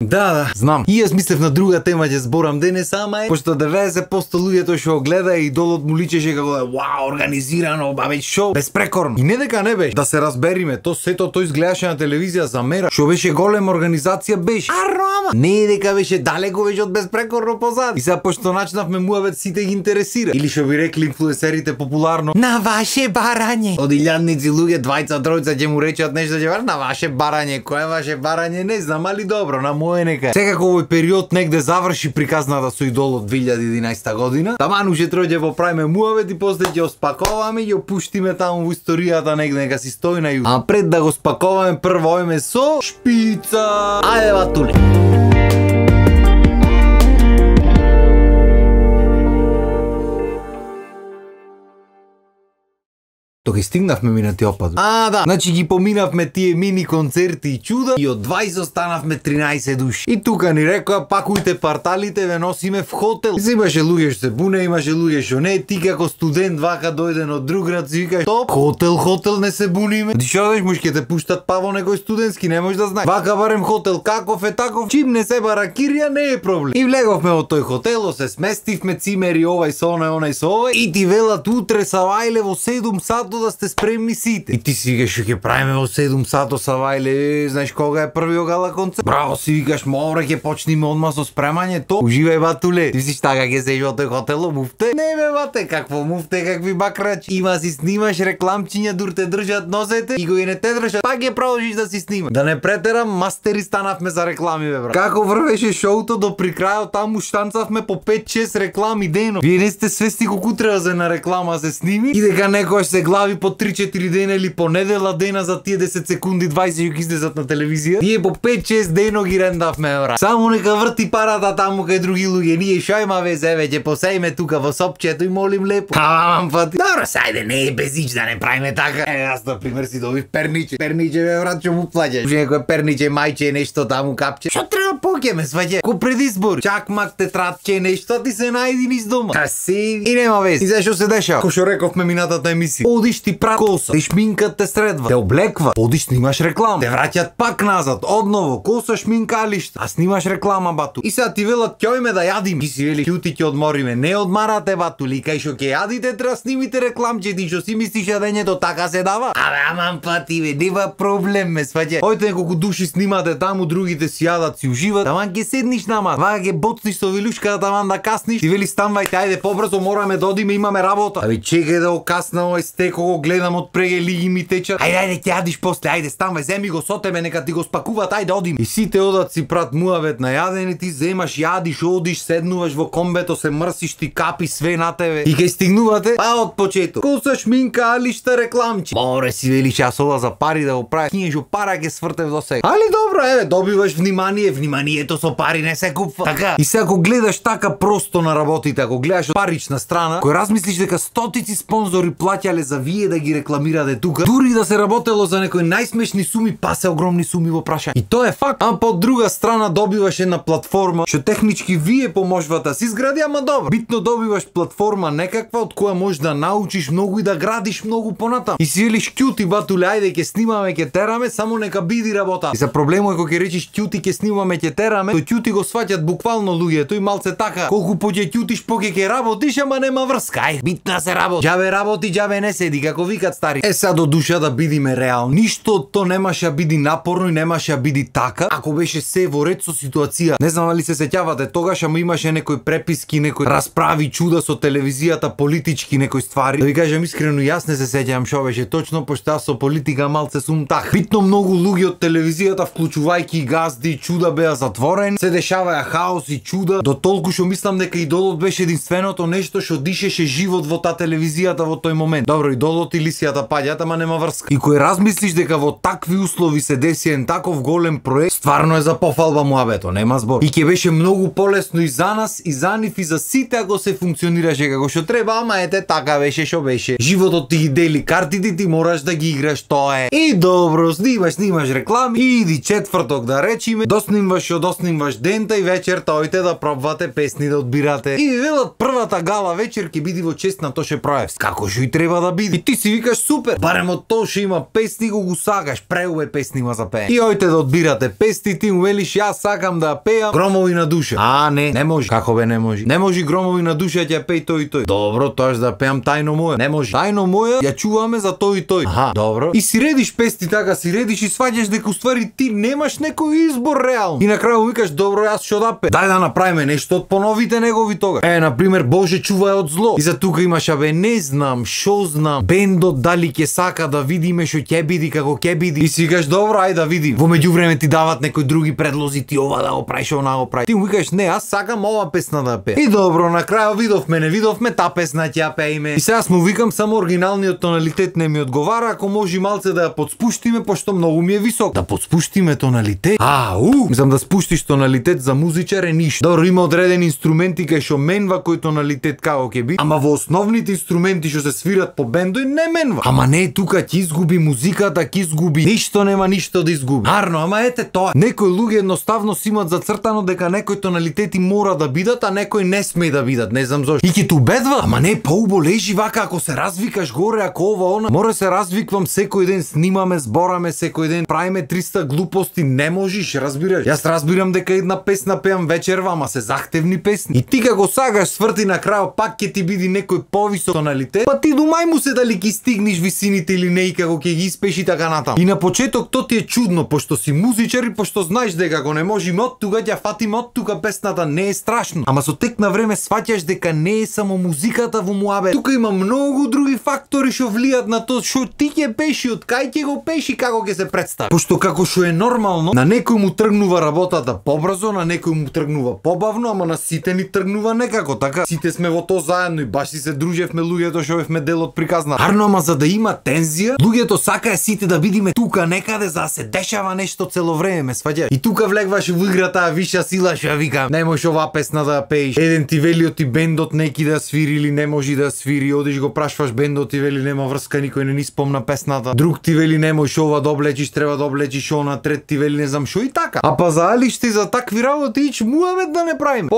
Да, знам. И јас мислев на друга тема ќе зборам денес, ама е пошто 90% луѓето што го гледа и идолот му личеше како вау, организирано, баве шоу, безпрекорно. И не дека не беше, да се разбериме, то сето тој изгледаше на телевизија за мера, што беше голема организација беше. Ама не е дека беше далеко беше од безпрекорно позади. И сега пошто начнавме муавет сите ги интересира. Или што би рекли инфлуенсерите популарно, на ваше барање. Од илјадници луѓе, двајца, тројца ќе му речат нешто, ќе на ваше барање. Кое е ваше барање? Не знам, али добро, на моје нека. Секако овој период негде заврши приказната со идолот 2011 година. Таман уште тројде поправиме муавет и после ќе спаковаме и ја пуштиме таму во историјата негде нека си стои на ју. А пред да го спаковаме прво ојме со шпица. Ајде батуле. Тока стигнавме минати опад. Да. Значи ги поминавме тие мини концерти и чуда и од 20 останавме 13 души. И тука ни рекоа пакујте парталите, ве носиме в хотел. И имаше луѓе што се буне, имаше луѓе што не. Ти како студент вака дојден од друг град си викаш топ, хотел не се буниме. Ти што деш муш ќе те пуштат па во некој студентски, не можеш да знаеш. Вака барем хотел каков е таков, чим не се бара кирија не е проблем. И влеговме во тој хотел, се сместивме цимери овај со онај со овај и ти велат утре савајле во 7 сати да сте спремни сите. И ти си викаш што ќе правиме во 7 сато савајле, знаеш кога е првиот гала концерт? Браво, си викаш, мора ќе почнеме одма со спремање то. Уживај батуле. Ти си така ќе седиш во тој хотел муфте? Не бе бате, какво муфте, какви бакрач. Има си снимаш рекламчиња дур те држат носете и кога не те држат, пак ќе продолжиш да си снимаш. Да не претерам, мастери станавме за реклами бе брат. Како врвеше шоуто до при крајот таму штанцавме по 5-6 реклами дено. Вие не сте свесни колку треба за една реклама се сними и дека некојаш се глави по 3-4 дена или по недела дена за тие 10 секунди 20 ќе ги излезат на телевизија. Ние по 5-6 дено ги рендавме брат. Само нека врти парата таму кај други луѓе. Ние шо има везе ве, ќе посеиме тука во сопчето и молим лепо. Амам пати. Добро, сајде, не е безич да не правиме така. Јас на пример си добив перниче. Перниче бе брат, што му плаќаш. Уште некој перниче, мајче, нешто таму капче. Што треба покеме сваќа? Ко предизбор. Чакмак, тетрадче, нешто, ти се најди низ дома. Таси и нема везе. И зашо се деша? Ко што рековме минатата емисија. Одиш ти прав коса, те шминкат те средва, те облеква, одиш снимаш реклама, те враќат пак назад, одново, коса шминкалишта, а снимаш реклама бату. И сега ти велат ќојме да јадим, ти си вели ќути ќе одмориме, не одмарате бату, ли кај што ќе јадите треба снимите рекламче, ти што си мислиш јадењето така се дава? Абе, аман пати бе, нема проблем ме сваќа. Ојте неколку души снимате таму, другите си јадат, си уживат, таман ќе седниш нама, вака ќе боцниш со вилушката таман да касниш, ти вели станвајте, ајде побрзо мораме да одиме, имаме работа. Абе чекај да го касна овој стек, го гледам од преге лиги ми течат. Ајде ќе јадиш после, ајде станвај, земи го со тебе, нека ти го спакуваат, ајде одим. И сите одат си прат муавет на јадење, ти земаш, јадиш, одиш, седнуваш во комбето, се мрсиш, ти капи све на тебе. И кај стигнувате, па од почеток. Коса шминка, алишта рекламче. Море си велиш јас ова за пари да го правиш. Киеш пара ќе свртев до сега. Али добро, еве, добиваш внимание, вниманието со пари не се купува. Така. И сега ако гледаш така просто на работите, ако гледаш од парична страна, кој размислиш дека стотици спонзори плаќале за вие да ги рекламирате тука, дури да се работело за некои најсмешни суми, па се огромни суми во прашање. И тоа е факт. А по друга страна добиваш една платформа што технички вие поможувате да се изгради, ама добро. Битно добиваш платформа некаква од која можеш да научиш многу и да градиш многу понатам. И си велиш ќути батуле, ајде ќе снимаме, ќе тераме, само нека биди работа. И за проблемот е кога ќе речиш ќути ќе снимаме, ќе тераме, тој ќути го сваќат буквално луѓето и малце така. Колку поќе ќутиш, поќе ќе работиш, ама нема врска. Ај, битна се работи. Џабе работи, џабе не седи, како викат стари. Са до душа да бидиме реални. Ништо то немаше биди напорно и немаше биди така, ако беше се во ред со ситуација. Не знам дали се сеќавате, тогаш ама имаше некои преписки, некои расправи, чуда со телевизијата, политички некои ствари. Да ви кажам искрено, јас не се сеќавам што беше точно, пошто јас со политика малце сум тах. Битно многу луѓе од телевизијата, вклучувајќи газди, чуда беа затворени, се дешаваја хаос и чуда, до толку што мислам дека идолот беше единственото нешто што дишеше живот во таа телевизијата во тој момент. Добро, идолот и лисијата паѓаат, ама нема врска. И кој размислиш дека во такви услови се деси ен таков голем проект, стварно е за пофалба муабето, нема збор. И ќе беше многу полесно и за нас, и за нив, и за сите ако се функционираше како што треба, ама ете така беше што беше. Животот ти ги дели картите, ти мораш да ги играш, тоа е. И добро, снимаш реклами, и иди четврток да речиме, доснимаш дента и вечерта ојте да пробвате песни да одбирате. И велат првата гала вечер ќе биде во чест на Тоше Проевски. Како што и треба да биде. И ти си викаш супер, барем од тоа што има песни го сакаш, преубави песни има за пеење. И ојте да одбирате песни, ти му велиш јас сакам да пеам Громови на душа. Не може. Како бе не може? Не може Громови на душа ќе пеј тој и тој. Добро, тоаш да пеам Тајно моја. Не може. Тајно моја ја чуваме за тој и тој. Добро. И си редиш песни така, си редиш и сваѓаш дека уствари ти немаш некој избор реално. И на крају викаш добро јас што да пеам. Дај да направиме нешто од поновите негови тога. На пример Боже чувај од зло. И за тука имаш не знам, шо знам, бендот дали ќе сака да видиме што ќе биде како ќе биде. И си викаш добро ај да видим. Во меѓувреме ти дават некои други предлози, ти ова да го правиш, она го прави. Ти му викаш не, аз сакам ова песна да пеам. И добро, на крајот видовме, не видовме, та песна ќе ја пееме. И сега му викам само оригиналниот тоналитет не ми одговара, ако може малце да ја подспуштиме, пошто многу ми е висок. Да подспуштиме тоналитет? Мислам да спуштиш тоналитет за музичар е ништо. Добро, има одредени инструменти кај што менва кој тоналитет како ќе биде. Ама во основните инструменти што се свират по бендој не менва. Ама не, тука ќе изгуби музиката, ќе изгуби. Ништо нема ништо да изгуби. Арно, ама ете тоа. Некои луѓе едноставно си имат зацртано дека некои тоналитети мора да бидат, а некои не сме да бидат. Не знам зошто. И ќе ту бедва. Ама не, поубо лежи вака ако се развикаш горе, ако ова она. Мора се развиквам секој ден, снимаме, збораме секој ден, правиме 300 глупости, не можеш, разбираш. Јас разбирам дека една песна пеам вечерва, ама се захтевни песни. И ти како сагаш сврти на крајот пак ќе ти биде некој повисок тоналитет, па ти думај му се дали ќе стигнеш висините или не и како ќе ги испеш и така натаму. И на почеток то ти е чудно, пошто си музичар и пошто знаеш дека ако не можеме од тука ќе фатиме од тука песната, не е страшно. Ама со тек на време сваќаш дека не е само музиката во муабет. Тука има многу други фактори што влијат на тоа што ти ќе пееш и од кај ќе го пееш и како ќе се представи. Пошто како што е нормално, на некој му тргнува работата побрзо, на некој му тргнува побавно, ама на сите ни тргнува некако, така. Сите сме во тоа заедно и баш си се дружевме луѓето што бевме дел од приказна. Арно, ама за да има тензија, луѓето сакаат сите да видиме тука некаде за да се дешава нешто цело време, ме сваѓа. И тука влегваш во играта виша сила што ја викам, не можеш оваа песна да ја пееш. Еден ти вели оти бендот неки да свири или не може да свири, одиш го прашваш бендот и вели нема врска, никој не ни спомна песната. Друг ти вели не можеш ова да облечиш, треба да облечиш она, трет ти вели не знам шо и така. А па за алиште за такви работи ич муавет да не правиме.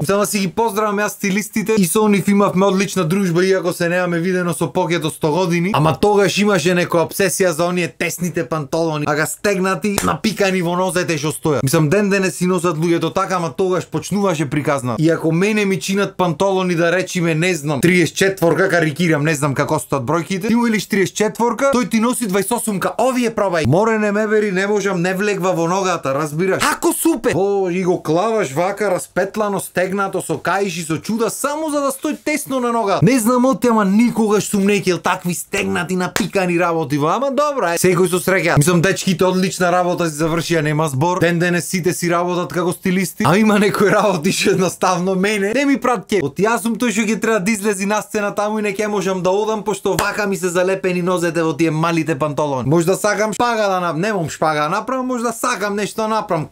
Само си ги поздравам јас стилистите и со нив имавме одлична дружба иако се немаме видено со повеќе од 100 години. Ама тогаш имаше некоја обсесија за оние тесните панталони, ага стегнати, напикани во нозете што стојат. Мислам ден денес си носат луѓето така, ама тогаш почнуваше приказна. И ако мене ми чинат панталони да речиме не знам 34-ка, карикирам, не знам како стоат бројките, ти му велиш 34-ка, тој ти носи 28-ка, овие пробај. Море не ме бери, не можам, не влегва во ногата, разбираш? Ако супер! И го клаваш вака распетлано, стегнато со каиш и со чуда само за да стои тесно на ногата. Не знам оти, ама никогаш сум некел такви стегнати напикани работи, ама добро е. Секој со среќа. Мислам дечките одлична работа си завршија, нема збор. Ден денес сите си работат како стилисти, а има некои работи што едноставно мене не ми прат ке. Оти јас сум тој што ќе треба да излези на сцена таму и не ќе можам да одам пошто вака ми се залепени нозете во тие малите панталони. Може да сакам шпага да немам шпага да направам, може да сакам нешто да направам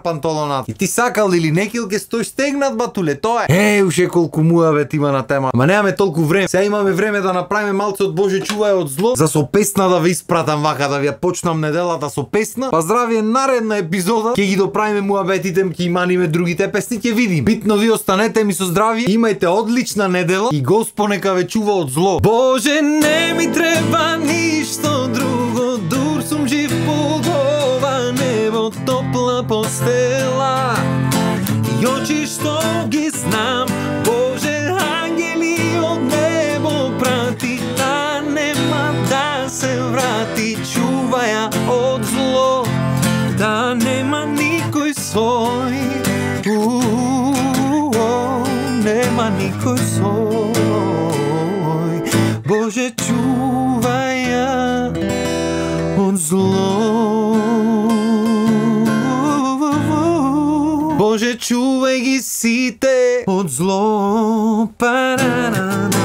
панталонат. И ти сакал или некил ќе стоиш стегнат батуле, тоа е. Уште колку муавет има на тема. Ма немаме толку време. Сега имаме време да направиме малце од Боже чувај од зло. За со песна да ве испратам вака, да ви ја почнам неделата со песна. Па здравие, наредна епизода ќе ги доправиме муабетите, ќе иманиме другите песни, ќе видим. Битно ви останете ми со здравие, имајте одлична недела и Господ нека ве чува од зло. Боже, не ми треба ништо друго, дур сум жив под ова небо, топла постела и очи што ги знам. Боже, ангели од небо прати, да нема да се врати, чувај ја од зло, да нема никој сој, нема никој сој. Боже, чувај ја од зло. Боже, чувај ги сите од зло. Парарара.